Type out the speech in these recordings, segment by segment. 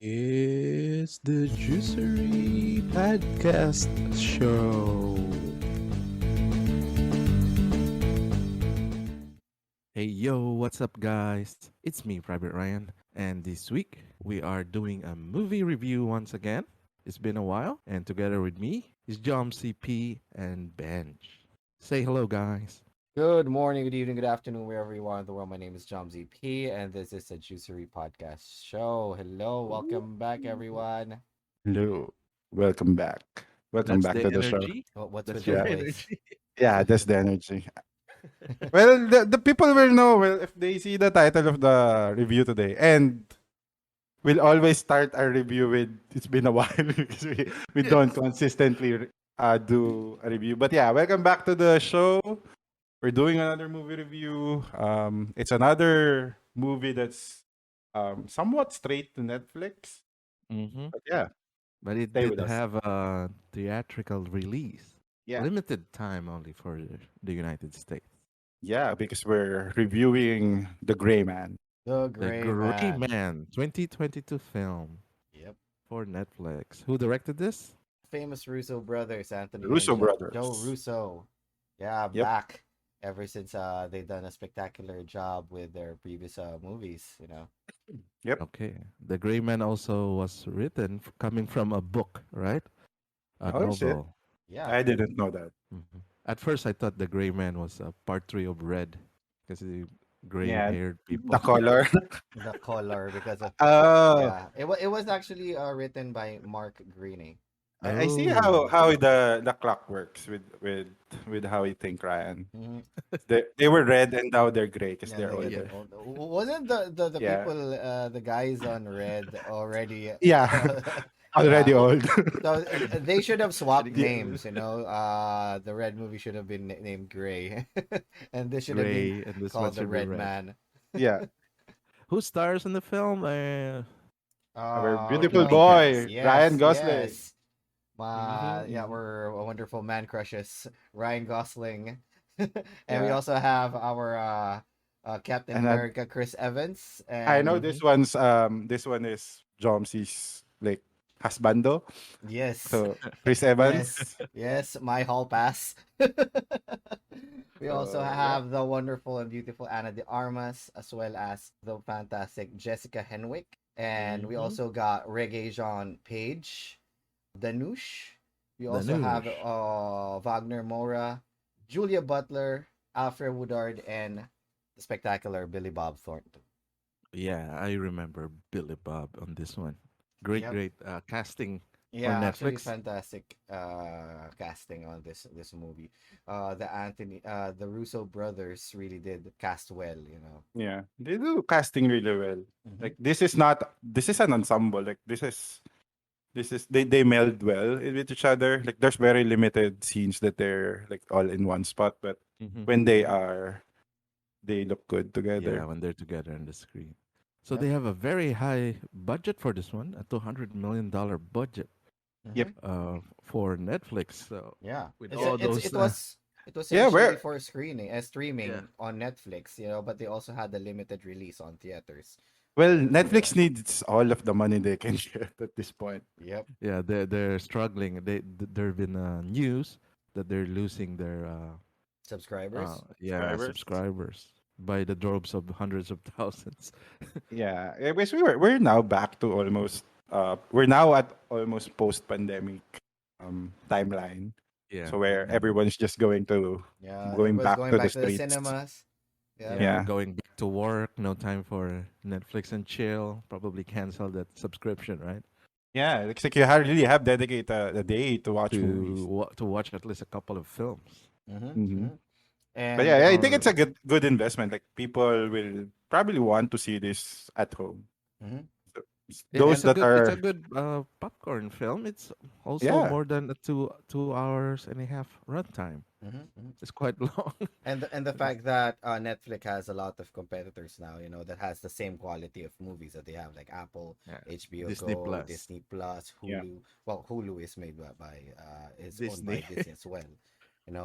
It's the Juicery Podcast Show. Hey yo, what's up, guys? It's me, Private Ryan, and this week we are doing a movie review once again. It's been a while, and together with me is Jom CP and Benj. Say hello, guys. Good morning, good evening, good afternoon, wherever you are in the world. My name is John ZP, and this is the Juicery Podcast Show. Hello, welcome back, everyone. Hello. Welcome back. Welcome That's back the to the show. energy. What's with That's the your Yeah. voice? energy. Yeah, that's the energy. Well, the people will know well if they see the title of the review today. And we'll always start our review with it's been a while because we don't Yes. consistently do a review. But yeah, welcome back to the show. We're doing another movie review. It's another movie that's somewhat straight to Netflix. Mm-hmm. But yeah, But it stay did with us. have a theatrical release, Yeah. limited time only for the United States. Yeah, because we're reviewing The Gray Man. The The Gray Gray Man. Man 2022 film Yep. for Netflix. Who directed this? Famous Russo brothers, The Anthony and Russo Joe brothers. Russo. Yeah, Yep. back ever since they've done a spectacular job with their previous movies. Yep. Okay. The Gray Man also was written coming from a book, right? A Oh, is it? novel. Yeah. I didn't know that. At first, I thought The Gray Man was a part three of Red because the gray Yeah, haired the people. color. The color because of Oh, yeah. It was actually written by Mark Greaney. I see how Oh, the clock works with how you think, Ryan. Mhm. They were red and now they're gray because Yeah, they're they yeah. older. they're old. Wasn't the Yeah. people the guys on Red already? Yeah. Yeah. Already old. So they should have swapped Yeah. names. The Red movie should have been named Gray, and this should have been Gray, and this one called the should be Red red. Man. Yeah. Who stars in the film? Our beautiful Supporting Well, cast. boy, Ryan yes, Gosling. yes. Yeah, Mm-hmm. we're a wonderful man crushes, Ryan Gosling, and we Yeah. also have our Captain And America, Chris Evans, I know and Mm-hmm. this one is Jomsy's like husbando. yes, So Chris Evans. yes, yes, my hall pass. We also So yeah. have the wonderful and beautiful Anna de Armas, as well as the fantastic Jessica Henwick. And we Mm-hmm. also got Reggae Jean Page, Danush. We also have Danush. Wagner Mora, Julia Butler, Alfred Woodard, and the spectacular Billy Bob Thornton. Yeah, I remember Billy Bob on this one. Great, Yep. great casting for Yeah, actually Netflix. fantastic casting on this movie. The Russo brothers really did cast well. Yeah. They do casting really well. Mm-hmm. Like this is an ensemble. Like this is they meld well with each other. Like there's very limited scenes that they're like all in one spot, but Mm-hmm. when they look good Yeah, together. when they're together on the screen. So Yep. they have a very high budget for this one, a $200 million budget Mm-hmm. Yep. for Netflix. So Yeah. with It's all it's those, it was Yeah, initially where for yeah, streaming on Netflix, but they also had the limited release on theaters. well, So Netflix needs all of the money they can get at this point. yep. yeah, they're struggling. There've been news that they're losing their Subscribers. yeah, Subscribers. subscribers by the droves of hundreds of thousands. Yeah, I guess we're now back to almost we're now at almost post pandemic timeline. Yeah, So where Mm-hmm. everyone's just Yeah, going everybody's back going to the back to the streets. cinemas. Yep. yeah, Yeah. going back to work, no time for Netflix and chill. Probably cancel that subscription, right? Yeah, it's like you really have dedicate a day to watch movies. To watch at least a couple of films. Mm-hmm. Hmm. Mm-hmm. But And yeah, I think it's a good investment. Like people will probably want to see this at home. mhm. So, Yeah, those that it's a are good popcorn film. It's also yeah. more than a two hours and a half runtime. Mhm, mhm. It's quite long. And the fact that Netflix has a lot of competitors now, that has the same quality of movies that they have, like Apple, Yeah, HBO Disney Go, Plus, Disney Plus, Yeah. Hulu. Well, Hulu is made is owned by Disney. Disney as well.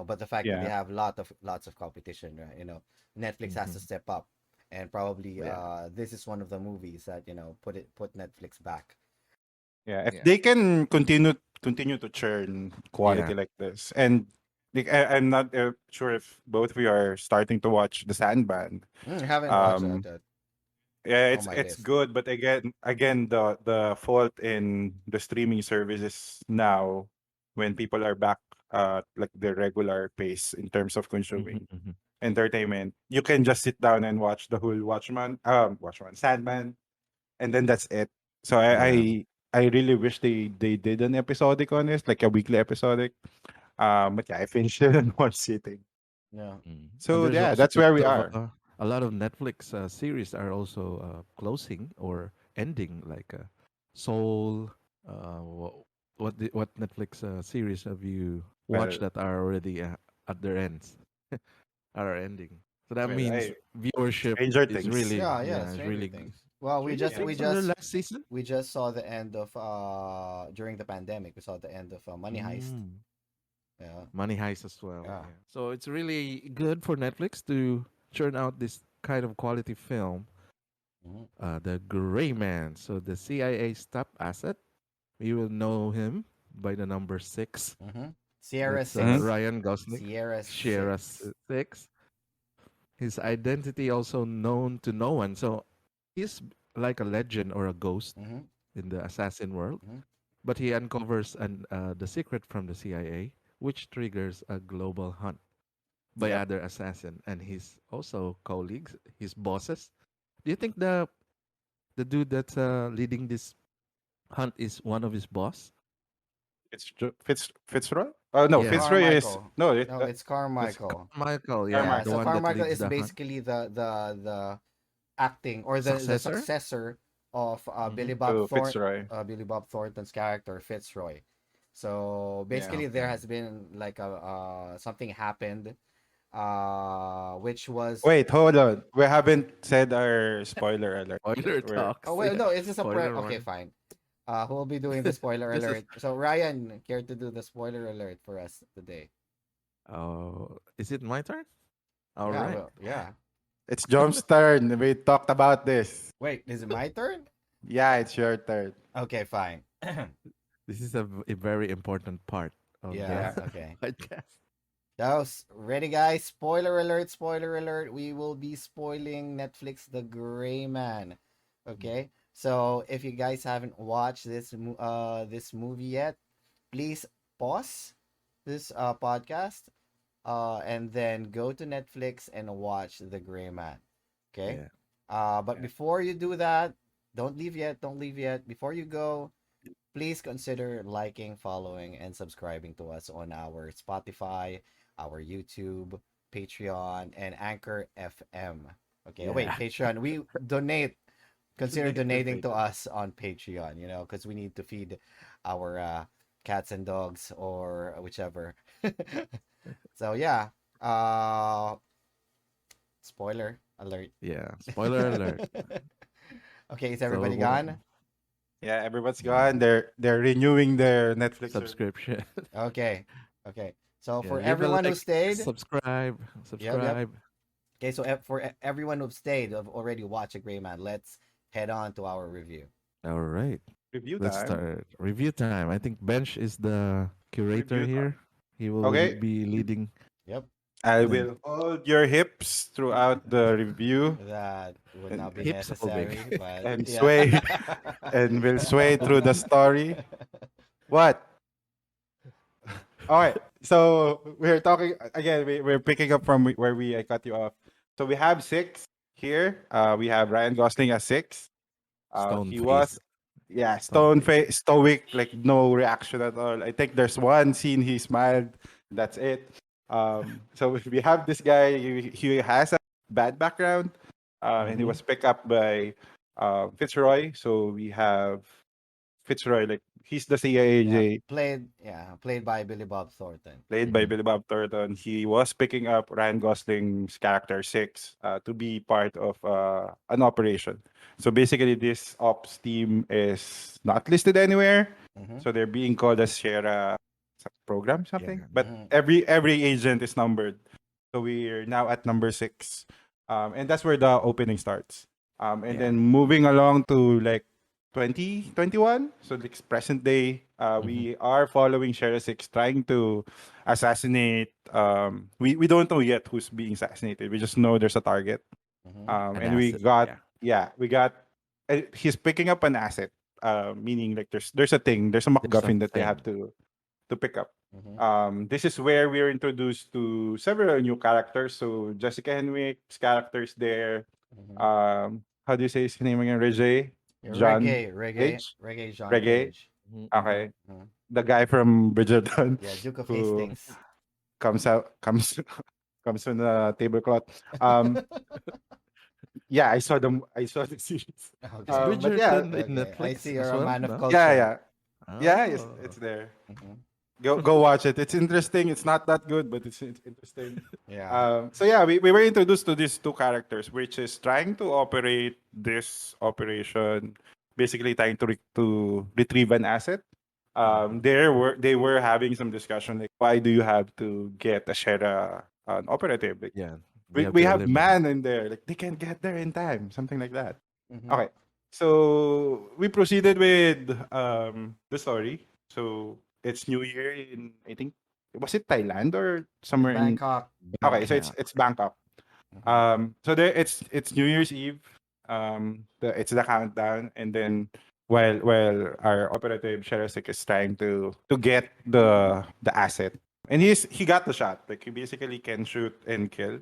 But the fact that they Yeah. have lots of competition, right? Netflix has to Hmm. step up, and probably Yeah. this is one of the movies that put Netflix back Yeah, if Yeah. they can continue to churn quality Yeah. like this, and like, I'm not sure if both of you are starting to watch The Sandman. Haven't watched Um, that yeah, on my it's list. good, but again, the fault in the streaming services now, when people are back like the regular pace in terms of consuming Mhm. entertainment, you can just sit down and watch the whole Watchman Sandman, and then that's it. So Yeah. I really wish they did an episodic on this, like a weekly episodic. But yeah, I finished it in one sitting. Yeah. And So there's yeah, also that's where we are. a lot of Netflix series are also closing or ending, like Soul. What Netflix series have you watched Well, that are already at their ends, are ending? So that well, means I viewership Stranger is Things. really, Yeah, yeah, yeah, is Stranger really Things. Well, we Stranger just Yeah, we Things on their just last season. we just saw the end of during the pandemic. We saw the end of Money Heist. Mm. Yeah. Money Heist as well. Yeah. Yeah. So it's really good for Netflix to churn out this kind of quality film. Hmm. The Gray Man. So the CIA's top asset. We will know him by the number six. Hmm. Sierra That's Mhm. 6. Ryan Gosling. Sierra Share 6. six. His identity also known to no one. So he's like a legend or a ghost Hmm. in the assassin world. Hmm. But he uncovers the secret from the CIA, which triggers a global hunt by Yep. other assassin and his also colleagues, his bosses. Do you think the dude that's leading this hunt is one of his boss? Fitzroy? Oh no, Yeah, Fitzroy is Carmichael. no. No, it's That's Carmichael. Michael. Yeah, Yeah, the Carmichael. so one that Carmichael leads is the hunt. basically the acting or the Successor. successor of Mm-hmm. To Fitzroy. Billy Bob Thornton's character Fitzroy. So Yeah. basically, there Okay. has been like a something happened, which was Wait, hold on. We haven't said our spoiler alert yet. Spoiler We're oh talks. well Yeah. no, it's just a Spoiler okay warning. fine. Who will be doing the spoiler This is alert? So Ryan, care to do the spoiler alert for us today? oh, is it my turn? All Yeah, right. well, yeah. It's John's turn. We talked about this. Wait, is it my turn? Yeah, it's your turn. Okay, fine. This is a very important part of the Yeah, Yeah. okay. podcast. Ready, guys? Spoiler alert! Spoiler alert! We will be spoiling Netflix The Gray Man. Okay, so if you guys haven't watched this movie yet, please pause this podcast and then go to Netflix and watch The Gray Man. Okay, Yeah. but before you do that, don't leave yet. Don't leave yet. Before you go, please consider liking, following, and subscribing to us on our Spotify, our YouTube, Patreon, and Anchor FM. Okay, oh, wait, Yeah. Patreon. We donate. Consider Donate to donating to Patreon. us on Patreon. Because we need to feed our cats and dogs or whichever. So yeah. Uh, spoiler alert. Yeah. Spoiler alert. Okay, is So everybody gone? Yeah, everyone's yeah, gone. They're renewing their Netflix service. subscription. Okay. Okay. So Yeah, for leave a everyone who like, stayed, subscribe, yep, yep. subscribe. Okay, so everyone who've stayed, have already watched a Gray Man, let's head on to our review. All right, Review let's time. start review time. I think Bench is the curator Review time. here. He will Okay. be leading. Yep, I And will hold your hips throughout the review that would and not be hips all big. necessary, but and yeah. sway and will sway through the story. What? All right. So we're talking again. We're picking up from where we I cut you off. So we have six here. We have Ryan Gosling as six. Stone He face. was, yeah, Stone stone face. face, stoic, like no reaction at all. I think there's one scene he smiled. That's it. So we have this guy. He has a bad background, and he Mm-hmm. was picked up by Fitzroy. So we have Fitzroy, like he's the Yeah, CIA played by Billy Bob Thornton. played by Mm-hmm. Billy Bob Thornton. He was picking up Ryan Gosling's character Six to be part of an operation. So basically, this ops team is not listed anywhere. Mm-hmm. So they're being called as Sierra program something. Yeah. But Mm-hmm. every agent is numbered. So we're now at number six, and that's where the opening starts. And Yeah. then moving along to like 2021. So like present day, Mm-hmm. we are following Shera Six trying to assassinate. We don't know yet who's being assassinated. We just know there's a target. Mm-hmm. An And we asset. got Yeah. yeah, we got. He's picking up an asset. Meaning like there's a thing, there's a There's MacGuffin that they have something. to pick up. Mm-hmm. This is where we're introduced to several new characters. So Jessica Henwick's characters there. Mm-hmm. How do you say his name again? Reggie, Yeah, John reggae, Gage, reggae, John Reggae. Gage. Mm-hmm. Okay, Mm-hmm. the guy from Bridgerton Yeah, Duke of who Hastings. comes comes on the tablecloth. Um, yeah, I saw the series. Is Okay, But yeah, Bridgerton in okay. I Netflix see you're as a well? man of No. yeah, culture. yeah, yeah. It's Oh. there. Mm-hmm. Go watch it. It's interesting. It's not that good, but it's interesting. Yeah. So yeah, we were introduced to these two characters, which is trying to operate this operation, basically trying to retrieve an asset. Mm-hmm. They were having some discussion like, why do you have to get a Shera an operative? Like Yeah. They have we to have eliminate. man in there, like they can get there in time, something like that. Mm-hmm. Okay, so we proceeded with the story. So it's New Year in, I think, was it Thailand or somewhere in? Bangkok. Okay, so Bangkok. it's Bangkok. Mm-hmm. So there it's New Year's Eve. It's the countdown, and then while our operative Sherasik is trying to get the asset, and he got the shot. Like he basically can shoot and kill,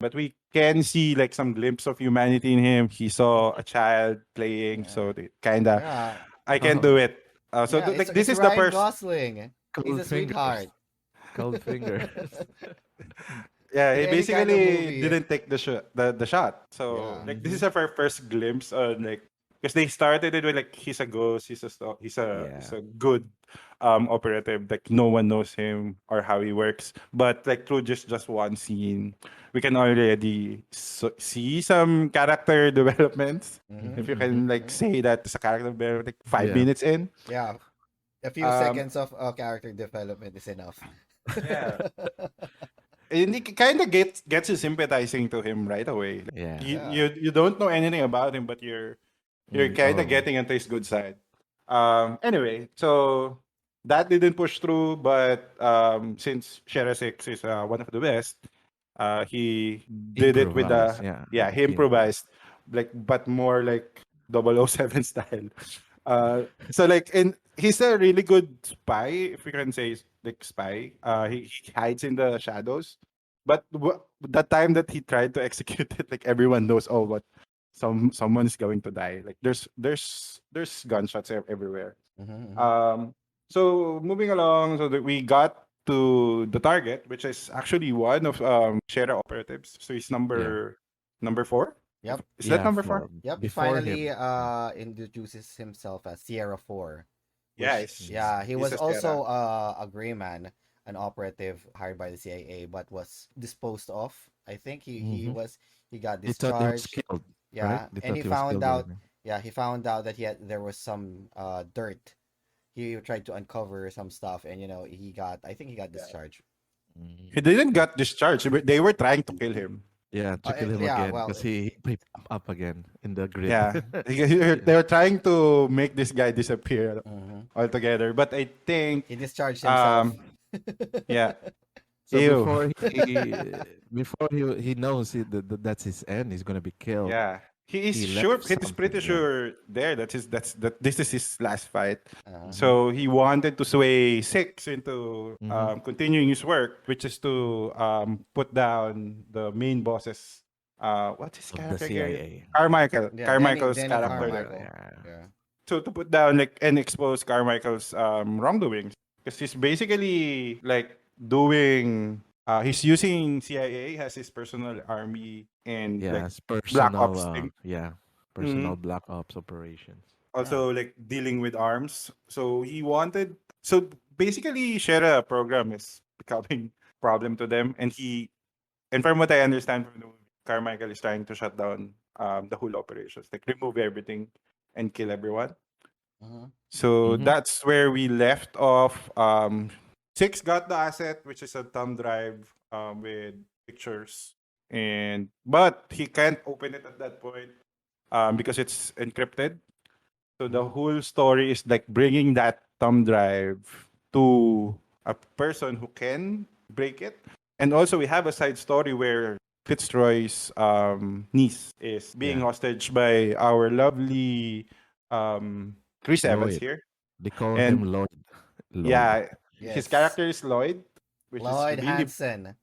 but we can see like some glimpse of humanity in him. He saw a child playing, Yeah. so they kinda Yeah. I can Oh, do it. Yeah. Like this It's is the Ryan first. Gosling. He's cold a fingers. sweetheart. Cold fingers. Yeah, In he any kind of basically movie. didn't take the shot. So Yeah. like this Mm-hmm. is our first glimpse on like, because they started it with like he's a ghost, he's Yeah. a good operative, like no one knows him or how he works. But like through just one scene, we can already see some character developments. Mm-hmm. If you Mm-hmm. can like Mm-hmm. say that it's a character development like five Yeah. minutes in. Yeah. A few Um seconds of character development is enough. yeah. And it kind of gets you sympathizing to him right away. Like, Yeah. Yeah. you don't know anything about him, but you're kind of Oh. getting into his good side. Anyway, so that didn't push through, but since Shera Six is one of the best, he did it with Improvise. the Yeah. yeah, he Improvise. improvised like, but more like 007 style. So like, in he's a really good spy, if we can say like spy. He hides in the shadows, but the time that he tried to execute it, like everyone knows, oh, what someone's going to die. Like there's gunshots everywhere. Mm-hmm. Um, so moving along, so that we got to the target, which is actually one of Shera operatives. So he's Yeah. number four. Yep. Is that Yeah. number four? For Yep. He before finally him. Yeah. introduces himself as Sierra 4, Yeah, which yeah, he he's was a Shera. also a gray man, an operative hired by the CIA, but was disposed of. I think he Mm-hmm. was he got They thought he was discharged. killed, right? Yeah, They and thought he he was found killed out. already. Yeah, he found out that there was some dirt. He tried to uncover some stuff, and he got. I think he got Yeah. discharged. He Mm. didn't get discharged. They were trying to kill him. Yeah, to kill him Yeah, again well, because he popped up again in the grid. Yeah, Yeah. they were trying to make this guy disappear mhm. altogether. But I think, He discharged himself. um, yeah, So ew, before he knows that's his end, he's gonna be killed. yeah. He is He sure. left He is pretty something. Yeah. sure there that this is his last fight. Uh-huh. Mm-hmm. So he wanted to sway Six into Mm-hmm. continuing his work, which is to put down the main boss's what's his Of the character again? CIA. Yeah. Yeah, Carmichael's Danny character Carmichael. there. Carmichael. Yeah. Yeah. So to put down like and expose Carmichael's wrongdoings, because he's basically like doing he's using CIA as his personal army and Yeah. like It's black personal. ops thing. Yeah. Mhm. Personal black ops operations. Yeah. Also like dealing with arms. So he wanted, so basically Shera program is becoming problem to them, and from what I understand from the movie, Carmichael is trying to shut down the whole operations, like remove everything and kill everyone. Uh-huh. So Mm-hmm. that's where we left off. Six got the asset, which is a thumb drive with pictures, but he can't open it at that point because it's encrypted. So the Mhm. whole story is like bringing that thumb drive to a person who can break it. And also we have a side story where Fitzroy's niece is being Yeah. hostage by our lovely Chris Evans Lloyd. here. They call him And Lloyd. Lloyd. yeah, his Yes. character is Lloyd, which is Lloyd really Hansen.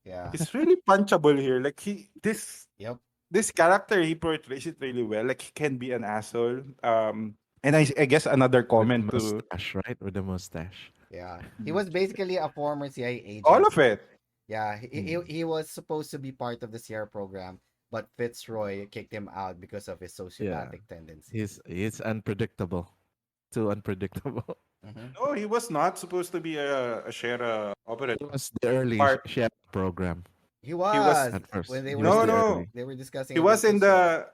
Yeah. he's really punchable here. Like Yep. this character he portrays it really well. Like he can be an asshole. And I guess another With the comment to mustache, right? With the mustache. Yeah. He was basically a former CIA all agent. of it. Yeah, he was supposed to be part of the Sierra program, but Fitzroy kicked him out because of his Yeah. sociopathic tendencies. He's unpredictable. Too unpredictable. Hmm. No, he was not supposed to be a Shera He operative. was the early Part chef program He he was was at first. when they He were was no the dis- early. no they were discussing he it with was in Fitzroy. the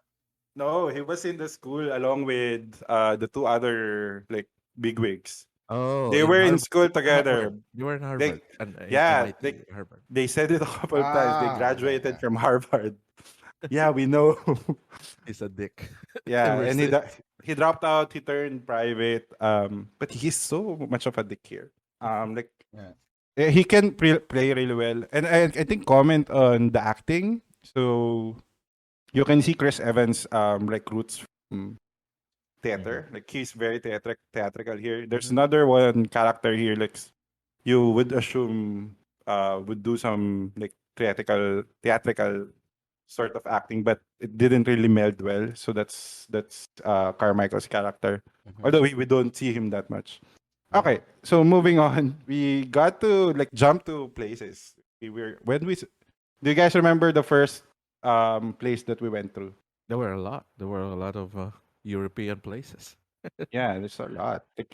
no he was in the school along with the two other like bigwigs. Oh, They in were in Harvard. school Harvard. together. You were in They Harvard and yeah MIT, they Harvard. they said it a couple of times. They Ah, okay, graduated yeah. from Harvard. Yeah, we know. He's a dick Yeah, ever and since. he dropped out. He turned private. But he's so much of a dick here. Like Yeah. he can play really well, and I think comment on the acting. So you can see Chris Evans like roots from Mm-hmm. theater. Like he's very theatrical here. There's Mm-hmm. another one character here like you would assume would do some like theatrical sort of acting, but it didn't really meld well. So that's Carmichael's character. Mm-hmm. Although we don't see him that much. Yeah. Okay, so moving on, we got to like jump to places. We were when we. Do you guys remember the first place that we went through? There were a lot. There were a lot of European places. Yeah, there's a lot. Like,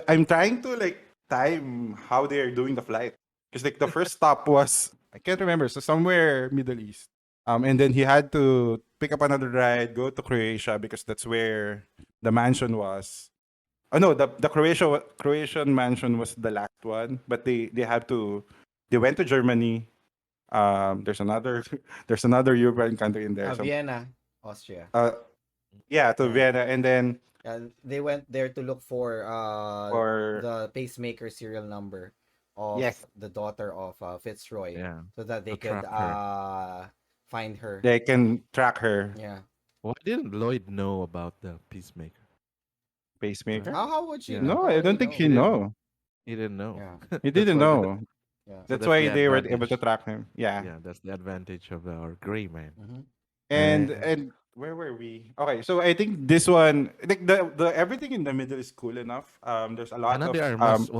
I'm trying to like time how they are doing the flight because like the first stop was I can't remember, so somewhere Middle East. And then he had to pick up another ride, go to Croatia because that's where the mansion was. Oh no, the Croatian mansion was the last one, but they went to Germany. There's another there's another European country in there. So Vienna, Austria. uh yeah, to Yeah. Vienna, and then They went there to look for for the pacemaker serial number of yes, the daughter of Fitzroy, Yeah, so that to they could track her. find her. they can track her Yeah. Why didn't Lloyd know about the peacemaker? Right? pacemaker. How would she Yeah, know? No, How I would don't he think he he know? didn't. know. He didn't know. Yeah. He That's didn't why. know. Yeah. So That's that's why the they were able to advantage. track him. Yeah. Yeah, that's the advantage of our gray man. Hmm. And where were we? Okay, so I think this one like the everything in the middle is cool enough. There's a lot Anna of de Armas,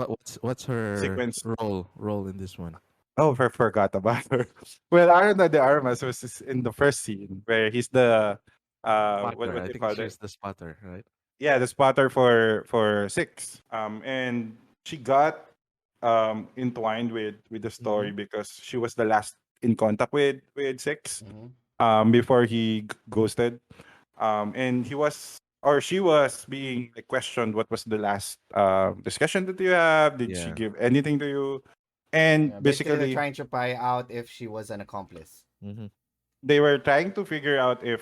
what's her sequence. role in this one? Oh, I forgot about her. Well, Arna de Armas was in the first scene where he's the Spotter. what I do you think call it? she's the spotter, right? Yeah, the spotter for six. And she got entwined with the story Hmm. because she was the last in contact with six Hmm. before he ghosted. And he was or she was being like, questioned what was the last discussion that you have? Did she Yeah. give anything to you? And Yeah. Basically, they're basically trying to find out if she was an accomplice. Mm-hmm. they were trying to figure out if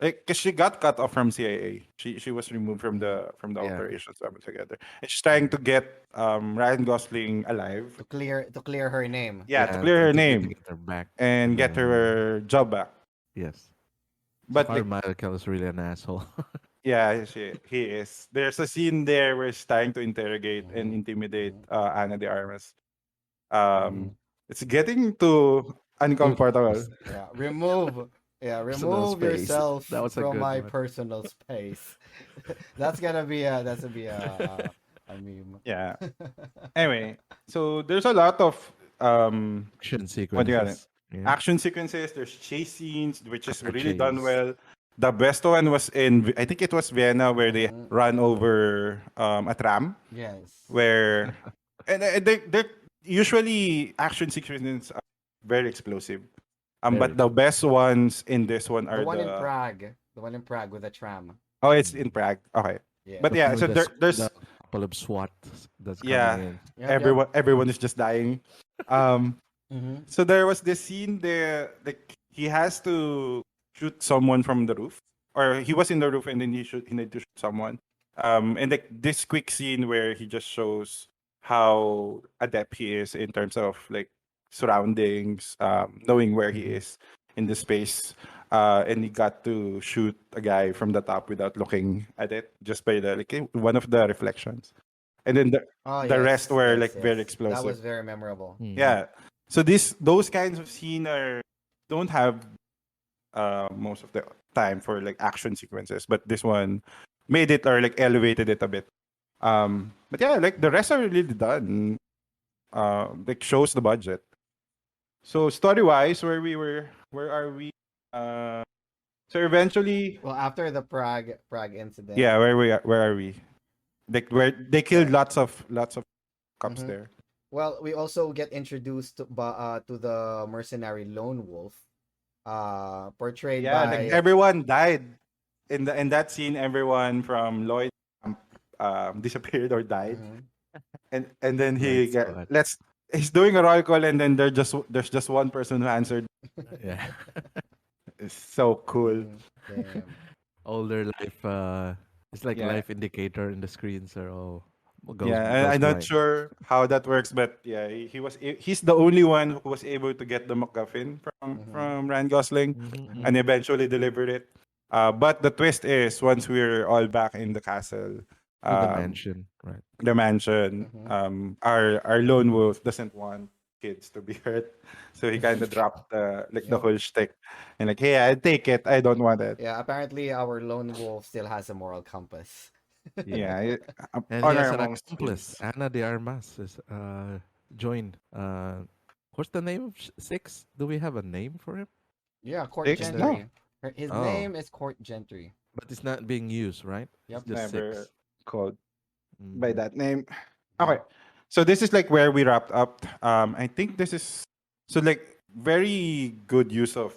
like because she got cut off from CIA. She was removed Hmm. from the Yeah. operations together. And she's trying to get Ryan Gosling alive. To clear her name. Yeah, to Yeah, clear her to name get her back to and get the her job back. yes. So But like Carmichael is really an asshole. yeah, he is. There's a scene there where he's trying to interrogate and Hmm. intimidate Hmm. Ana de Armas. Hmm. It's getting too Too uncomfortable. close. Yeah. Remove. Yeah. Personal Remove space. yourself That was a from good my one. personal space. That's gonna be a meme. Yeah. Anyway, so there's a lot of Action what do you call it? sequences. Yeah. Action sequences. There's chase scenes, which is Car really done chase. well. The best one was in I think it was Vienna where they Mhm. run over a tram Yes. where and they're usually action sequences are very explosive. Very But the expensive. best ones in this one The are one in the Prague. The one in Prague with the tram. oh it's in Mm. Prague. Okay. Yeah. But The yeah, one so with there's the couple of SWAT that's coming yeah, in. Yep. Yep. everyone is just dying. Um Mm-hmm. so there was this scene there like he has to shoot someone from the roof or he was in the roof and then he need to shoot someone. And like this quick scene where he just shows how adept he is in terms of like surroundings, knowing where he Mm-hmm. is in the space. And he got to shoot a guy from the top without looking at it, just by the like one of the reflections. And then Oh the rest yes, were yes, like very yes. That explosive. was very memorable. Mm-hmm. Yeah. So those kinds of scene are don't have most of the time for like action sequences, but this one made it or like elevated it a bit. But yeah, like the rest are really done. Like shows the budget. So story wise, where are we? Uh, so eventually, Well, after the Prague incident. yeah, where are we? Like where they killed Well, lots of cops mhm. there. Well, we also get introduced to the mercenary lone wolf, portrayed Yeah, like by everyone died in that scene. Everyone from Lloyd disappeared or died, Mhm. and then Lloyd he get Scott. let's he's doing a roll call, and then there's just one person who answered. Yeah. It's so cool. Damn. Older life. It's like Yeah, life indicator in the screens are all yeah. goes I'm not blind. sure how that works, but yeah, he's the only one who was able to get the MacGuffin Mhm. from Ryan Gosling, Mm-hmm. Mhm. and eventually delivered it. But the twist is once we're all back in the castle, To the um, mansion, right? the mansion, Mhm. our lone wolf doesn't want kids to be hurt, so he kind of dropped the Yep. whole shtick, and like, hey, I take it, I don't want it. Yeah, apparently our lone wolf still has a moral compass. Yeah, And he has honor an amongst accomplice, kids. Anna de Armas, is joined. What's the name of Six? Do we have a name for him Yeah, Court in Six? the? No, Gentry. His Oh, name is Court Gentry. but it's not being used, right? It's Yep. it's just never Six. called by Mm-hmm. that name. Okay, Yep. so this is like where we wrapped up. I think this is so like very good use of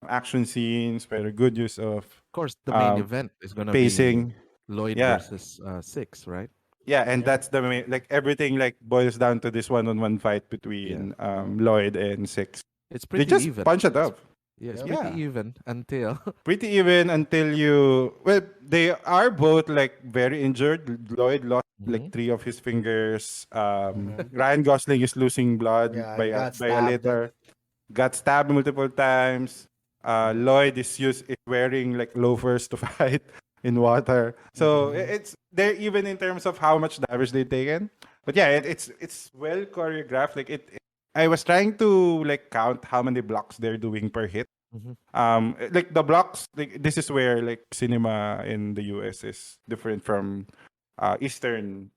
action scenes, very good use of Of course, the main um, event is gonna be pacing. Lloyd Yeah, versus Six, right? yeah, and Yep. that's the main, like everything like boils down to this one-on-one fight Yeah, between Mhm. Lloyd and Six. it's They pretty just even. punch it It's up. yeah, it's Yep. pretty Yeah, even until pretty even until you. Well, they are both like very injured. Lloyd lost like Mhm. 3 of his fingers. Mhm. Ryan Gosling is losing blood Yeah, got by a stabbed. litter. Got stabbed multiple times. Yep. Lloyd is wearing like loafers to fight in water. So Mhm. it's they're even in terms of how much damage they taken. But yeah, it's well choreographed. Like I was trying to like count how many blocks they're doing per hit. Mhm. Like the blocks, like this is where like cinema in the US is different from Eastern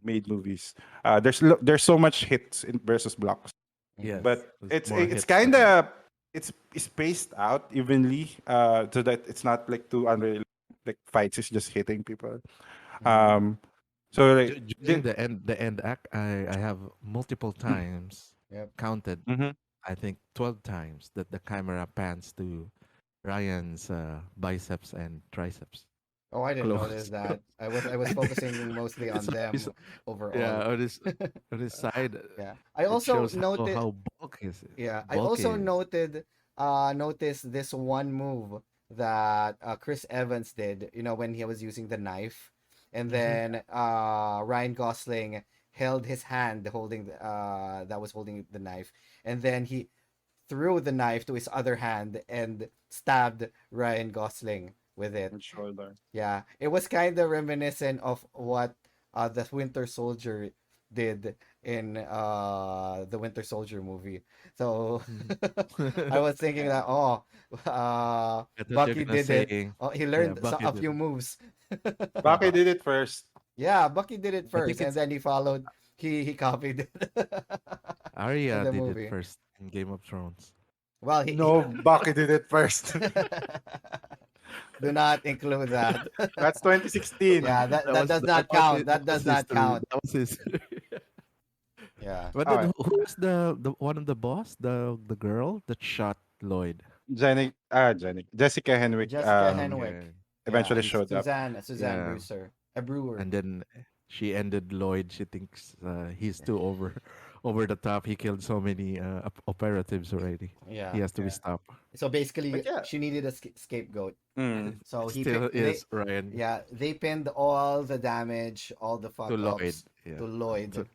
made movies. There's so much hits in versus blocks, Mhm. Yes, but there's it's more it's hits kind than of it's spaced out evenly, so that it's not like too unreal, like fights is just hitting people. Mhm. Um, so like during the end act. I have multiple times Yep. counted. Mhm. I think 12 times that the camera pans to Ryan's biceps and triceps Oh, I didn't notice close. that. I was focusing mostly it's on always them overall. yeah on this side. Yeah. I It also shows noted how bulky is Yeah, I bulky also he is. noticed this one move that Chris Evans did, when he was using the knife, and Hmm. then Ryan Gosling held his hand that was holding the knife, and then he threw the knife to his other hand and stabbed Ryan Gosling with it. And shoulder. Yeah, it was kind of reminiscent of what the Winter Soldier did in the Winter Soldier movie. So Mhm. I was thinking that I thought you're Bucky gonna did it. say Oh, he yeah, learned Bucky a did few it. moves. Bucky did it first. Yeah, Bucky did it I think first, and it's then he followed. He copied it in Arya the did it movie. first in Game of Thrones. Well, he No, Bucky did it first. do not include that. That's 2016. Yeah, that does That not was count. That that was does not history. count. That was history. Yeah. But then Okay. who was the one of the boss? The girl that shot Lloyd. Jessica Henwick Jessica Okay. Henwick. Yeah. eventually She's showed up. Suzanne yeah. Brewster. A brewer. And then she ended Lloyd. She thinks he's too over the top. He killed so many operatives already. He Yeah. has to be Yeah. stopped. So basically, But yeah. she needed a scapegoat. Mm. So It he still they is Ryan yeah, they pinned all the damage, all the to fuck Lloyd. ups Yeah. to Lloyd. To-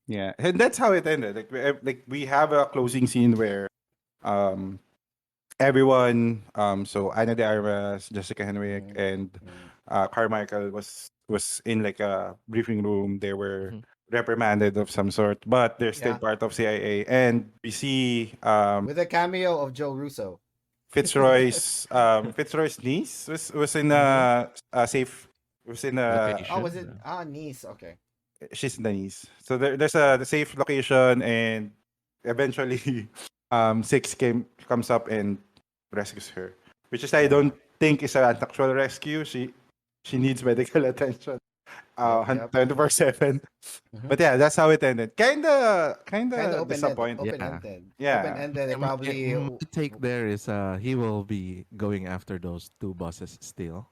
Yeah. And that's how it ended. Like we have a closing scene where um everyone, so Ana de Armas, Jessica Henwick, Mm, and mm. Carmichael was in like a briefing room. They were Mhm. reprimanded of some sort, but they're still Yeah, part of CIA. And we see with a cameo of Joe Russo. Fitzroy's niece was in Mhm. a safe was in a Oh, Location. was it Yeah. Nice? Okay. she's in the niece. So there's a safe location, and eventually Six comes up and rescues her, which is I Yeah. don't think is an actual rescue. She needs medical attention Yep. Yep. 24/7. Hmm. But yeah, that's how it ended. Kind of Kinda disappointing. Yeah. Open Yeah. ended. They probably. My take there is he will be going after those two bosses still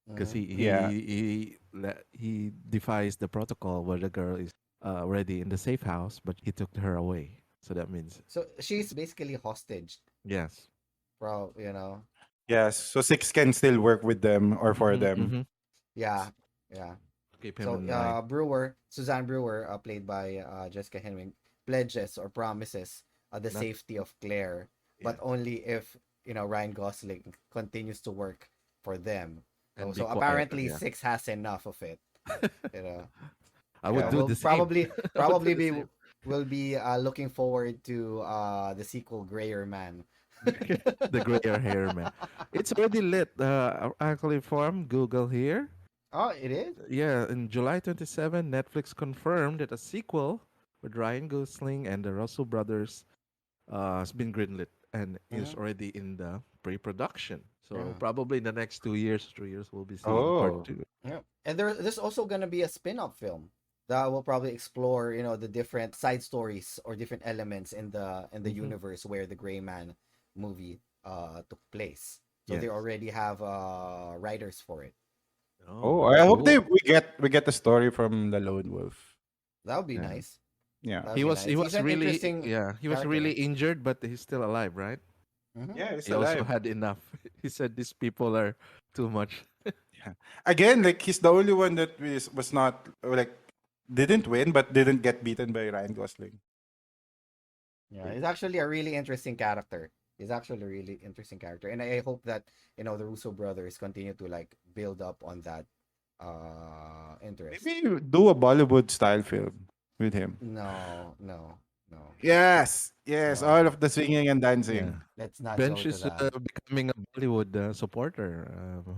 because Mhm. he defies the protocol where the girl is already in the safe house, but he took her away. So that means So she's basically hostage, yes. bro. Yes. So Six can still work with them or for Mm-hmm, them. mm-hmm. Yeah. Yeah. Keep him So in line. Suzanne Brewer, played by Jessica Henwick, pledges or promises the Not safety of Claire, but yeah, only if Ryan Gosling continues to work for them. So, and be so quiet. apparently Yeah, Six has enough of it. You know, I would yeah. Yeah. do We'll the same. I would do probably the be same. will be looking forward to the sequel Grayer Man. The grayer hair man. It's already lit. Actually, from Google here. Oh, it is. Yeah, in July 27, Netflix confirmed that a sequel with Ryan Gosling and the Russell brothers has been greenlit and is Mm-hmm. already in the pre-production. So Yeah. probably in the next 2 years, 3 years, we'll be seeing part Oh. two. Yeah. And there's also gonna be a spin-off film that will probably explore, the different side stories or different elements in the Hmm. universe where the Gray Man movie took place. So they Yes. already have writers for it. Oh, Oh, I hope cool. we get the story from the Lone Wolf. That would be Yeah. nice. Yeah. That would He be was he nice. He's was an really interesting he was really character. injured, but he's still alive, right? Hmm. Yeah, he's He also alive. had enough. He said these people are too much. Yeah. Again, like he's the only one that was not like didn't win but didn't get beaten by Ryan Gosling. Yeah, he's actually a really interesting character. He's actually a really interesting character, and I hope that the Russo brothers continue to like build up on that interest. Maybe do a Bollywood style film with him. No, no, no, Yes, yes, all no. of the singing and dancing. Yeah. Let's not go Bench to is that. becoming a Bollywood supporter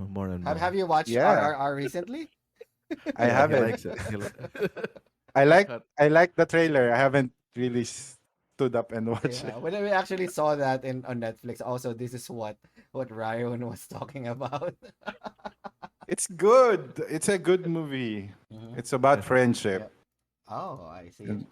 more and Have more. Have you watched Yeah, RRR recently? I Yeah, he haven't. likes it. I like But I like the trailer. I haven't really stood up and watched it. Yeah, when we actually saw that in on Netflix, also this is what Ryan was talking about. It's good. It's a good movie. Hmm. It's about Yeah. friendship. Oh, I see. And-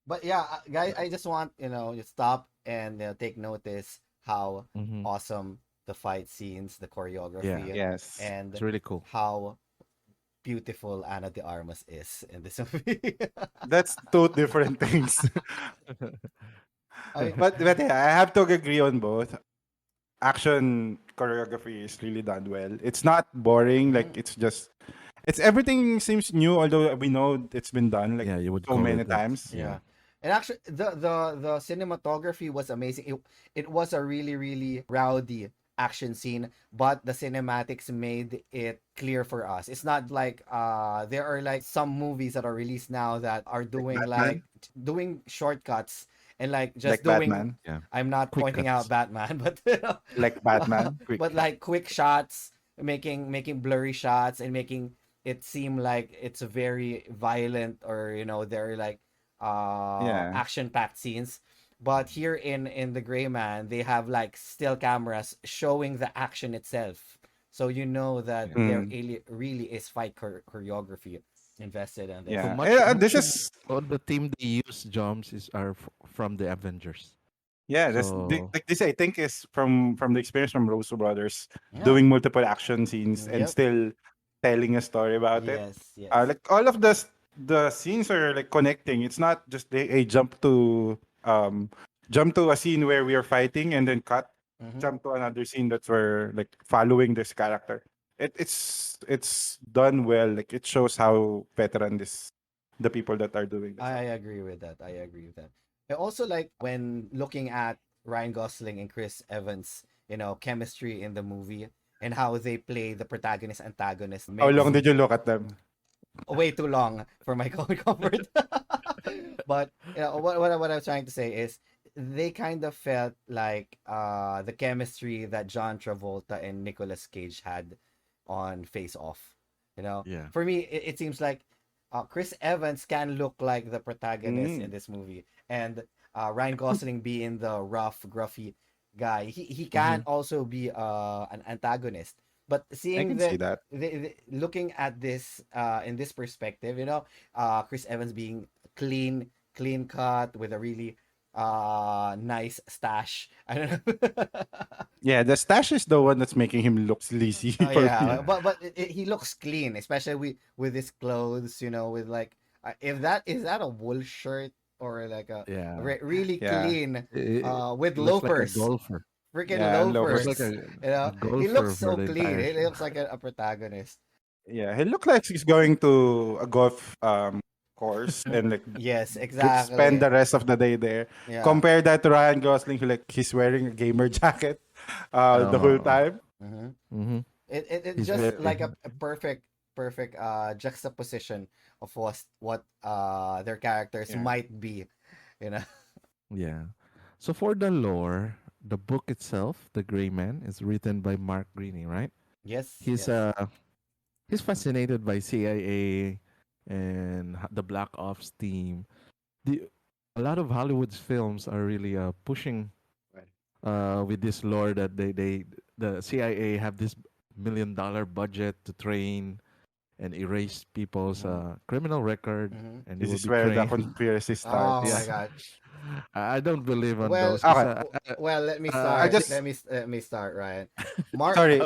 But yeah, guys, I just want you stop and take notice how mhm. awesome the fight scenes, the Yeah, choreography, Yes. it's and really cool. how beautiful Ana de Armas is in this movie. That's two different things. I But yeah, I have to agree on both. Action choreography is really done well. It's not boring. Like Mhm. it's everything seems new. Although we know it's been done like Yeah, you would so call many it that. times. Yeah. Yeah. And actually the cinematography was amazing. It was a really, really rowdy action scene, but the cinematics made it clear for us. It's not like there are like some movies that are released now that are Like doing Batman, doing shortcuts and like just like doing Batman, Yeah. I'm not Quick pointing out cuts. Batman, but like Batman. Quick but cut. like quick shots, making blurry shots and making it seem like it's a very violent or they're like Yeah, action packed scenes. But here in the Gray Man, they have like still cameras showing the action itself, so you know that Yeah. there mm, really is fight choreography invested in So this. yeah. much This much of is all the team they use jumps from the Avengers. yeah. So Like this. I think is from the experience from Russo brothers Yeah. doing multiple action scenes and Yep. still telling a story about it. Yes. Yes. Like all of the scenes are like connecting. It's not just a jump to a scene where we are fighting and then cut, Mm-hmm. jump to another scene that's where like following this character. It's done well. Like it shows how veteran this the people that are doing this I are. agree with that. I agree with that. I also like when looking at Ryan Gosling and Chris Evans, chemistry in the movie and how they play the protagonist antagonist How mix long did you look at them? way too long for my comfort. But what I was trying to say is they kind of felt like the chemistry that John Travolta and Nicolas Cage had on Face Off. Yeah. For me, it seems like Chris Evans can look like the protagonist in Mm, this movie, and Ryan Gosling being the rough, gruffy guy, he Mm-hmm. can also be an antagonist. But I seeing can see that. looking at this in this perspective, Chris Evans being clean cut with a really nice stash. I don't know. Yeah, the stash is the one that's making him look sleazy Oh for yeah, me. Yeah. but he looks clean, especially with his clothes. With like, if that is that a wool shirt or like a Yeah. really Yeah. clean, with He looks like a loafers, golfer. freaking Yeah, He looks like loafers. loafers. a He looks golfer for so the clean. entire He show. looks like a protagonist. Yeah, he looked like he's going to a golf course and like Yes, spend exactly. the rest of the day there. Yeah. Compare that to Ryan Gosling, who like he's wearing a gamer jacket the whole Oh. time. Mm-hmm. Mm-hmm. It's He's just very like a perfect juxtaposition of what their characters Yeah. might be, you know. yeah. So for the lore, the book itself, The Gray Man, is written by Mark Greaney, right? Yes, He's yes. uh he's fascinated by CIA and the Black Ops team. The A lot of Hollywood's films are really pushing Right. with this lore that the CIA have this $1 million budget to train and erase people's Mm-hmm. criminal record, Mm-hmm. and they This will is be where the trained. conspiracy Oh Yeah, my starts. God. I don't believe on Well, those because well, let me I start. just Let me start, Ryan. Mark. sorry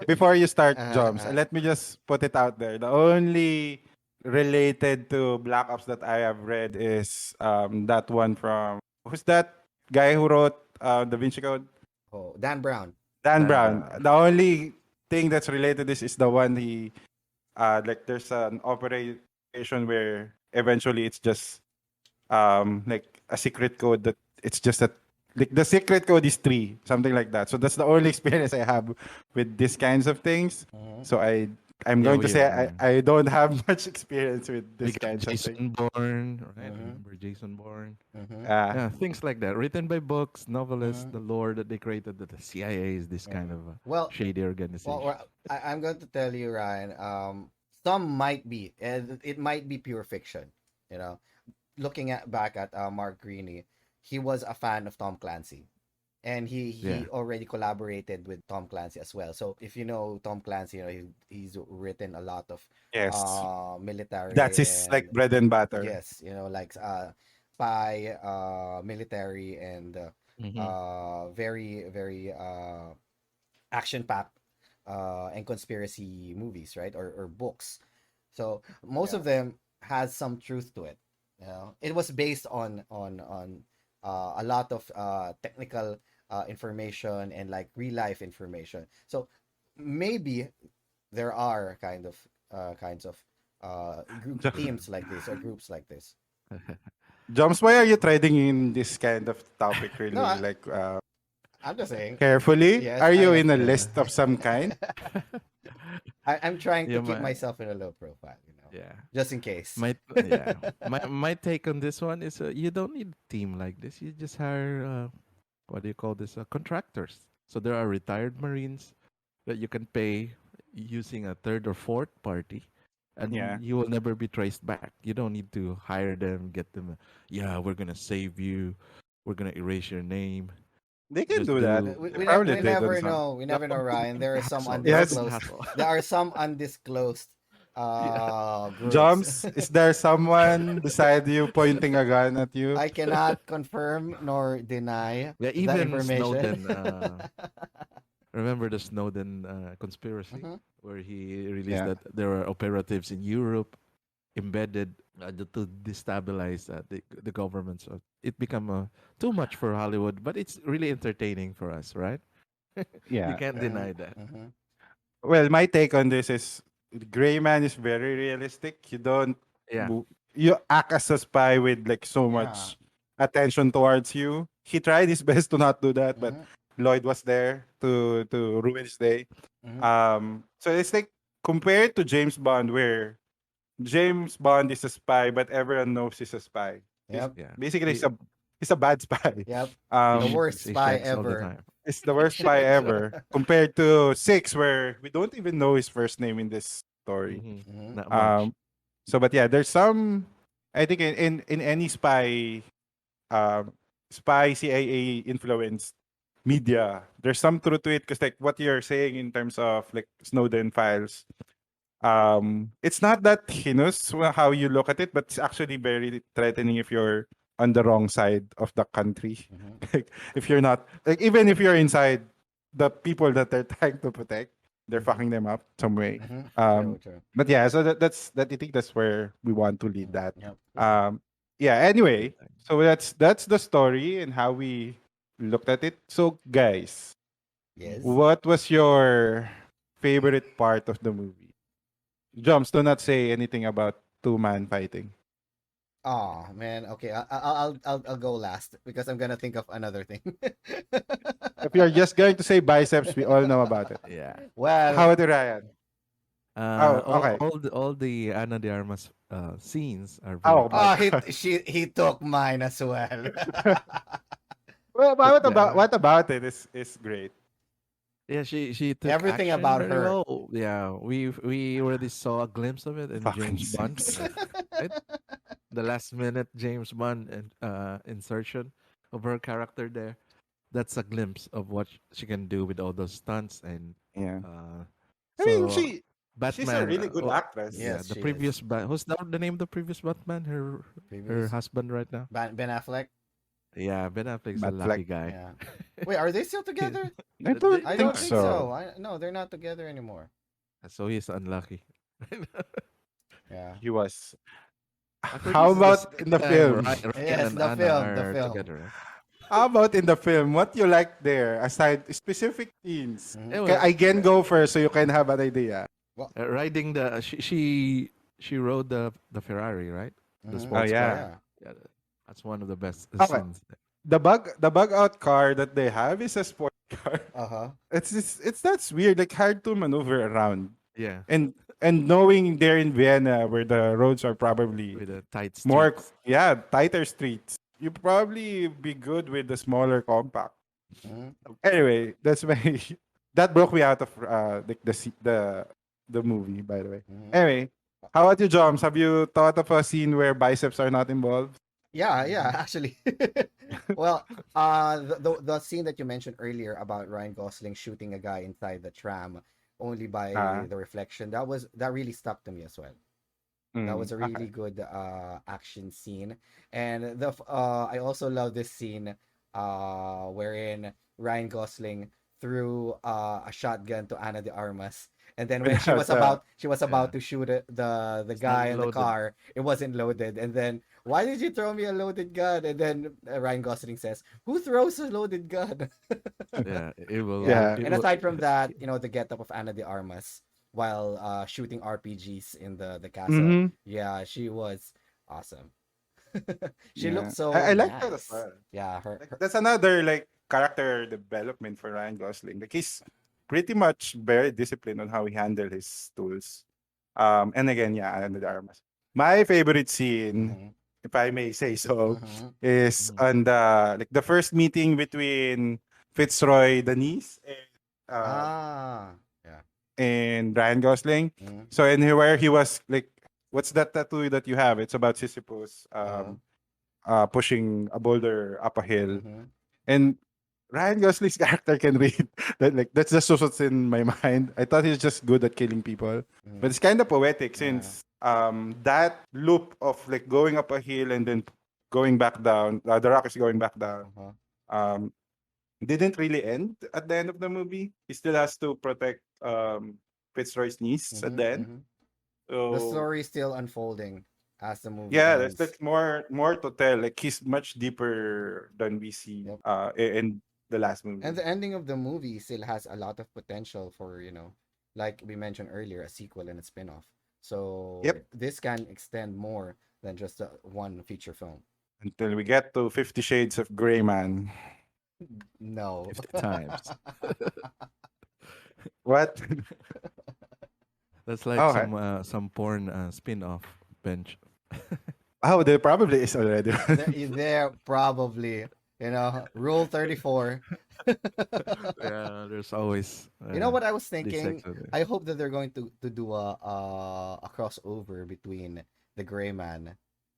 before you start, Uh, Joms. uh, Let me just put it out there. The only related to Black Ops that I have read is that one from who's that guy who wrote Da Vinci Code? oh, Dan Brown. Dan Dan Brown. Brown. The only thing that's related to this is the one he like there's an operation where eventually it's just like a secret code that it's just that like the secret code is three, something like that. So that's the only experience I have with these kinds of things. Mm-hmm. So I'm Yeah, going to we say I don't have much experience with we these got kinds of things. Jason Bourne, right? Mm-hmm. Remember Jason Bourne? Mm-hmm. Uh, Yeah, things like that, written by books, novelists, Mm-hmm. the lore that they created. That the CIA is this kind Mm. of Well, shady organization. I'm going to tell you, Ryan. Some might be, it might be pure fiction. You know, looking at back at Mark Greaney, he was a fan of Tom Clancy, and Yeah. he already collaborated with Tom Clancy as well. So if you know Tom Clancy, he's written a lot of yes, that's military his like and bread and butter. yes, like spy, military and Mm-hmm. very very action packed and conspiracy movies, right? Or books. So most Yeah. of them has some truth to it. It was based on a lot of technical information and like real life information. So maybe there are kinds of teams like this or groups like this. Joms, why are you trading in this kind of topic No, really like I'm just saying. carefully? Yes, Are I you am. in a Yeah. list of some kind? I'm trying to Yeah, keep myself in a low profile, yeah. just in case. My take on this one is you don't need a team like this. You just hire what do you call this? Contractors. So there are retired Marines that you can pay using a third or fourth party, and Yeah. you will never be traced back. You don't need to hire them, get them. Yeah, we're gonna save you. We're gonna erase your name. They can Just do that. do They probably We did on never some. know. We no, never know, Ryan. There are some hassle. That's Yes, the undisclosed. hassle. There are some undisclosed Yeah, groups. Jumps, is there someone beside you pointing a gun at you? I cannot confirm nor deny yeah. that Even information. Snowden. Remember the Snowden conspiracy Hmm. where he released Yeah. that there are operatives in Europe embedded to destabilize the government. So it become too much for Hollywood, but it's really entertaining for us, right? You Yeah. can't deny that. Mm-hmm. Well, my take on this is Gray Man is very realistic. You don't Yeah. you act as a spy with like so Yeah. much attention towards you. He tried his best to not do that, but Mm-hmm. Lloyd was there to ruin his day. Mm-hmm. So it's like compared to James Bond, where James Bond is a spy, but everyone knows he's a spy. He's Yep. Yeah. basically He he's a bad spy. Yep. The Um, worst he spy checks all the ever. time. it's the worst He spy checks. ever. Compared to Six, where we don't even know his first name in this story. Hmm. Mm-hmm. Not much. Um, but yeah, there's some. I think in any um, spy CIA influenced media, there's some truth to it because like what you're saying in terms of like Snowden files, it's not that heinous how you look at it, but it's actually very threatening if you're on the wrong side of the country. Mm-hmm. Like if you're not like even if you're inside the people that they're trying to protect, they're Mm-hmm. fucking them up some way. Mm-hmm. True. Um, True. but yeah, so I think that's where we want to lead that. Yep. Um, yeah. Good Anyway, time. so that's the story and how we looked at it. So guys, Yes. what was your favorite part of the movie? Jumps, do not say anything about two-man fighting. Oh man. Okay. I'll go last because I'm gonna think of another thing. If you're just going to say biceps, we all know about it. Yeah. Well, How about you, Ryan? Oh, okay. All the Ana de Armas scenes are very Oh good. my oh, god. he took mine as well. Well, Took the what about it is great. Yeah, she took Everything action about very her. well. Yeah, we already saw a glimpse of it in Fucking James Bond, six. right? The last minute James Bond insertion of her character there. That's a glimpse of what she can do with all those stunts and Yeah. uh I mean, so she's a Batman. really good actress. Yeah, Yes, the she is. previous who's the name of the previous Batman? Her Previous husband right now. Ben Affleck. Yeah, Ben Affleck's a But like, lucky guy. Yeah. Wait, are they still together? I don't I They think don't are. think so. so. I no, they're not together anymore. So he's unlucky. Yeah. He was. I think this How is the about in second the time film? Ryan Yes, and the Anna film, the are film. together, right? How about in the film? What you like there aside specific scenes? Hmm. Yeah, Okay, well, I can go first so you can have an idea. Well, riding the she rode the Ferrari, right? The hmm, Oh sports yeah. car. yeah. Yeah, that's one of the best Okay. scenes. There. The bug out car that they have is a sport car. Uh-huh. It's that's weird, like hard to maneuver around. Yeah, And knowing they're in Vienna where the roads are probably with the tight more streets. yeah, tighter streets. You probably be good with the smaller compact. Hmm. Anyway, that's my that broke me out of the movie, by the way. Hmm. Anyway, how about you, Joms? Have you thought of a scene where biceps are not involved? Yeah, yeah, actually. Well, the scene that you mentioned earlier about Ryan Gosling shooting a guy inside the tram only by Ah, the reflection, that really stuck to me as well. That was a really okay. good action scene. And I also love this scene wherein Ryan Gosling threw a shotgun to Ana de Armas. And then when Without the she was Yeah, about to shoot the it's not guy in the loaded. car, it wasn't loaded. And then why did you throw me a loaded gun? And then Ryan Gosling says, "Who throws a loaded gun?" Yeah, it will. Yeah. yeah. It And will. aside from that, the getup of Ana de Armas while shooting RPGs in the castle. Mm-hmm. Yeah, she was awesome. She looked Yeah. so I like that as nice. well. Yeah, Like that's another like character development for Ryan Gosling. Like he's pretty much very disciplined on how he handle his tools. And again, yeah, and the armas. My favorite scene, mm-hmm, if I may say so, mm-hmm, is Mhm. on the first meeting between Fitzroy Denise ah, yeah, and Ryan Gosling. mm-hmm, So and where he was like, what's that tattoo that you have? It's about Sisyphus uh-huh, pushing a boulder up a hill. mm-hmm, And Ryan Gosling's character can read that. Like that's just what's in my mind. I thought he's just good at killing people, mm-hmm, but it's kind of poetic yeah, since that loop of like going up a hill and then going back down. The rock is going back down. uh-huh, Um, didn't really end at the end of the movie. He still has to protect Fitzroy's niece at mm-hmm, the end. mm-hmm, The So story is still unfolding as the movie yeah, there's ends. like more to tell. Like he's much deeper than we see Yep. in the last And movie. the ending of the movie still has a lot of potential for, like we mentioned earlier, a sequel and a spin-off. So Yep. this can extend more than just one feature film. Until we get to 50 Shades of Grey, man. No. 50 times. What? That's like Okay. some porn spin-off bench. Oh, there probably is already. There probably, Rule 34. Yeah, there's always You know what I was this thinking? extra. I hope that they're going to do a crossover between the Gray Man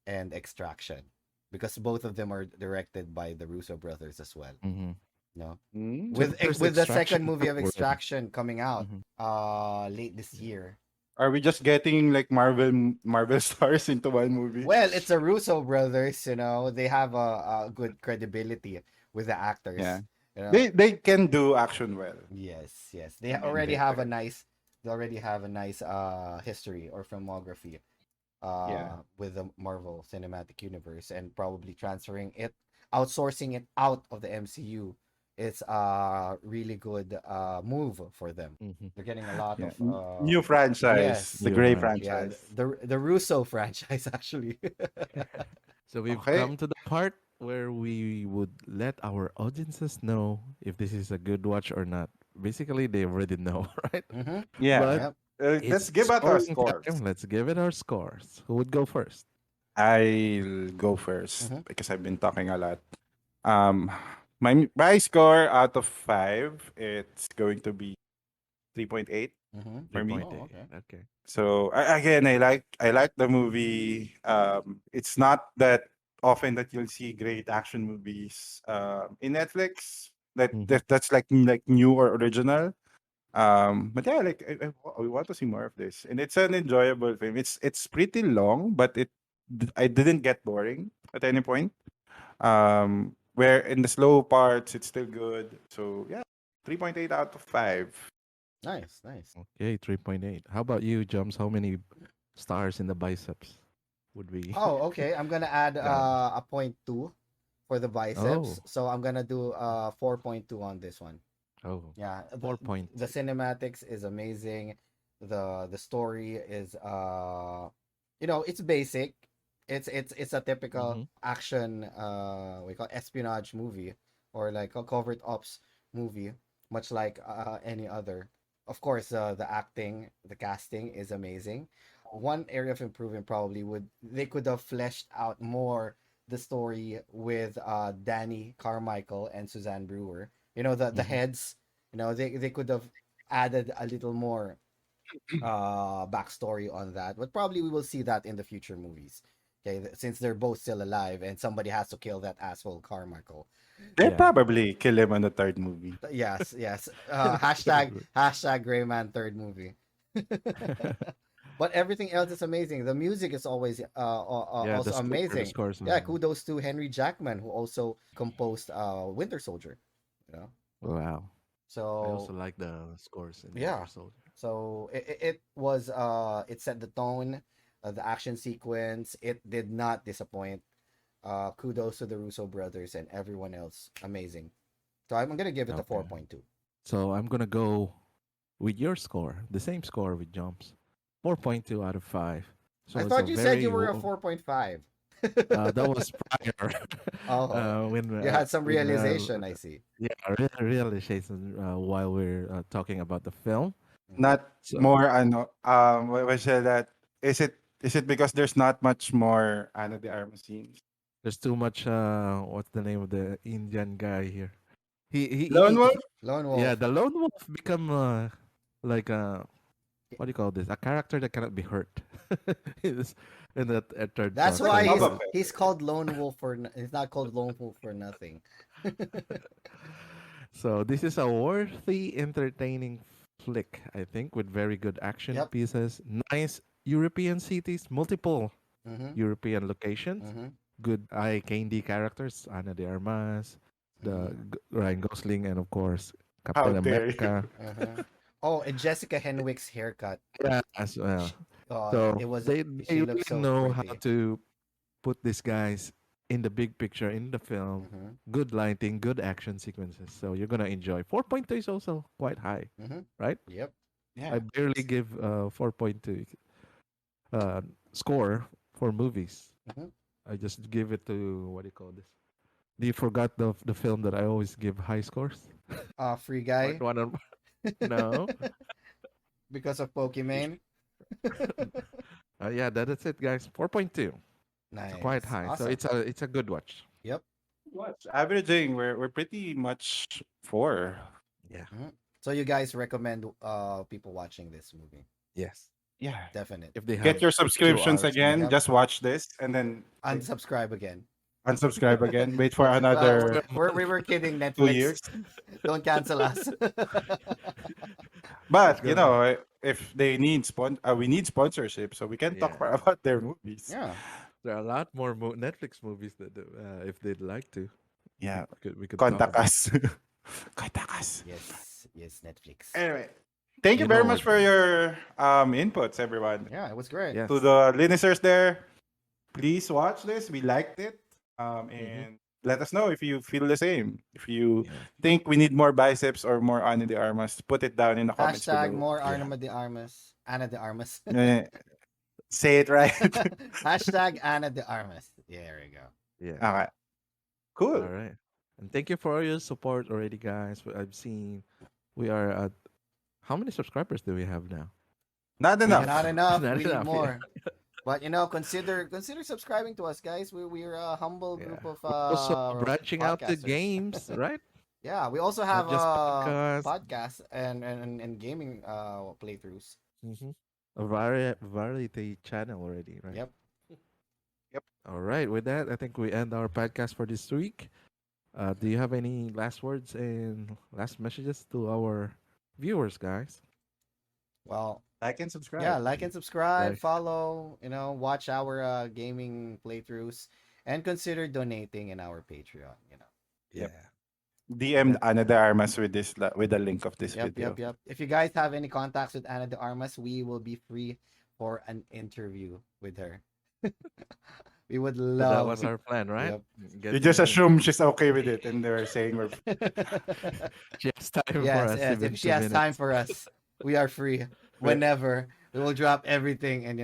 and Extraction, because both of them are directed by the Russo brothers as well. Mm-hmm. No, Hmm. So with there's with the second extraction movie two of already. Extraction coming out Mm-hmm. late this year. Are we just getting like Marvel stars into one movie? Well, it's a Russo brothers. They have a good credibility with the actors. Yeah. You know, They can do action well. yes, yes. I mean, They already have a nice history or filmography yeah. with the Marvel Cinematic Universe, and probably outsourcing it out of the MCU. It's a really good move for them. Mm-hmm. They're getting a lot Yeah. of New franchise, yes, the New Grey yeah, franchise. franchise. the Russo franchise actually. So we've Okay. come to the part where we would let our audiences know if this is a good watch or not. Basically, they already know, right? Mm-hmm. Yeah. But Yep. Let's it's give out our scoring scores. time. Let's give it our scores. Who would go first? I'll go first Mm-hmm. because I've been talking a lot. Um, my score out of 5, it's going to be 3.8 Mm-hmm. for me. Oh, 3.8. okay. Okay. So again, I like the movie. It's not that often that you'll see great action movies in Netflix. Mm-hmm. That's like new or original. But yeah, like we want to see more of this, and it's an enjoyable film. It's pretty long, but I didn't get boring at any point. Where in the slow parts, it's still good. So yeah, 3.8 out of 5. Nice, nice. Okay, 3.8. How about you, Jumps? How many stars in the biceps would we Oh, okay. I'm gonna add got? a point two for the biceps. Oh, So I'm gonna do 4.2 on this one. oh, Yeah, the 4.2. cinematics is amazing. The story is it's basic. It's a typical Mm-hmm. action we call espionage movie, or like a covert ops movie, much like any other. Of course, the acting, the casting is amazing. One area of improvement probably would they could have fleshed out more the story with Danny Carmichael and Suzanne Brewer. The Mm-hmm. heads. They could have added a little more backstory on that, but probably we will see that in the future movies. Okay, since they're both still alive and somebody has to kill that asshole Carmichael. They Yeah. probably kill him on the third movie. Yes, yes. Hashtag Greyman third movie. But everything else is amazing. The music is always Yeah, also the amazing. scores. Yeah, kudos to Henry Jackman, who also composed Winter Soldier. You know, Wow. I also so like the scores in Winter yeah, Soldier. so it set the tone, the action sequence. It did not disappoint. Kudos to the Russo brothers and everyone else. Amazing. So I'm gonna give it a Okay. 4.2. So I'm gonna go with your score, the same score with Jumps, 4.2 out of 5. I So it's a thought you said very you were a 4.5. that was prior Oh, you had some when realization, I see. yeah, realization while we're talking about the film. Mhm. Not So more ano what was that? Is it because there's not much more ano the Armas scenes? there's too much. What's the name of the Indian guy here? Lone Wolf? Lone Yeah, Wolf. the lone wolf become like what do you call this? A character that cannot be hurt. Is in the third That's part. Like So why Boba he's Fett. he's called Lone Wolf he's not called Lone Wolf for nothing. so this is a worthy, entertaining flick, I think, with very good action Yep. pieces, nice European cities, multiple Mm-hmm. European locations, Mm-hmm. good eye candy characters, Ana de Armas, Mm-hmm. Ryan Gosling, and of course How Captain dare you? America. Uh-huh. Oh, and Jessica Henwick's haircut. Yeah, as well. So It was they she really looked so know how pretty. to put these guys in the big picture in the film. Mm-hmm. Good lighting, good action sequences. So you're gonna enjoy. 4.2 is also quite high, Mm-hmm. right? Yep. I Yeah. barely give 4.2 uh, score for movies. Mm-hmm. I just give it to what do you call this? Do you forgot the film that I always give high scores? Free Part guy one of no. because of Pokemon. Yeah, that's it, guys. 4.2. It's quite Nice. high, so Awesome. it's a good watch. Yep. What's averaging? We're pretty much 4. Yeah. Mhm. So you guys recommend people watching this movie? Yes. Yeah. Definite. If they Get have your 2 hours subscriptions to watch. again. Yep. Just watch this and then Unsubscribe again. unsubscribe again. Wait for Well, another we were kidding, 2 Netflix. years. Don't cancel us. It's But you gonna. know, if they need we need sponsorship, so we can talk Yeah. more about their movies. Yeah. There are a lot more Netflix movies that if they'd like to, Yeah, we could talk contact about. us. Contact us. Yes. Yes. Netflix. Anyway, thank you You very know where much to for go. your inputs, everyone. Yeah, it was great. To Yes. the listeners there, please watch this. We liked it. Mm-hmm. And let us know if you feel the same. If you Yeah. think we need more biceps or more Ana de Armas, put it down in the comments Hashtag below. more Yeah. Arma de Armas. Ana de Armas. Eh, say it right. Hashtag Ana de Armas. Yeah, there we go. Yeah. Okay. Cool. All right. And thank you for all your support already, guys. I've seen we are at how many subscribers do we have now? Not We have Not enough. enough. not We need enough. Yeah. more. But consider subscribing to us, guys. We're a humble Yeah. group of We're also branching out to podcasters. games, right? Yeah, we also Not have just podcast. podcasts and gaming playthroughs. Mm-hmm. A variety channel already, right? Yep. Yep. All right. With that, I think we end our podcast for this week. Do you have any last words and last messages to our viewers, guys? Well, Like and subscribe. yeah, like and subscribe, Right. follow, watch our gaming playthroughs and consider donating in our Patreon. Yeah. DM Ana de Armas with this with the link of this Yep, video. yep. If you guys have any contacts with Ana de Armas, we will be free for an interview with her. We would So that was love. our plan, right? Yep. Get You just in. assume she's okay with it, and they're saying we're She has time for Yes, us, yes. even If she 2 has time minutes. for us, we are free whenever. We will drop everything and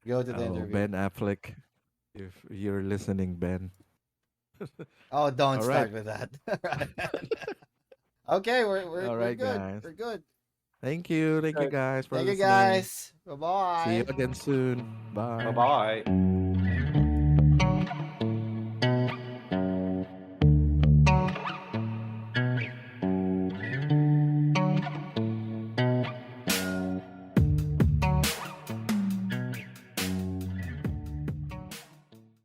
go to the Oh, interview. Ben Affleck. If you're listening, Ben. Oh, don't All right. start with that. Right. Okay, All we're right, good. guys. We're good. Thank you. Thank you, guys, for Thank you listening. guys. Bye See you bye. again soon. bye Bye. bye.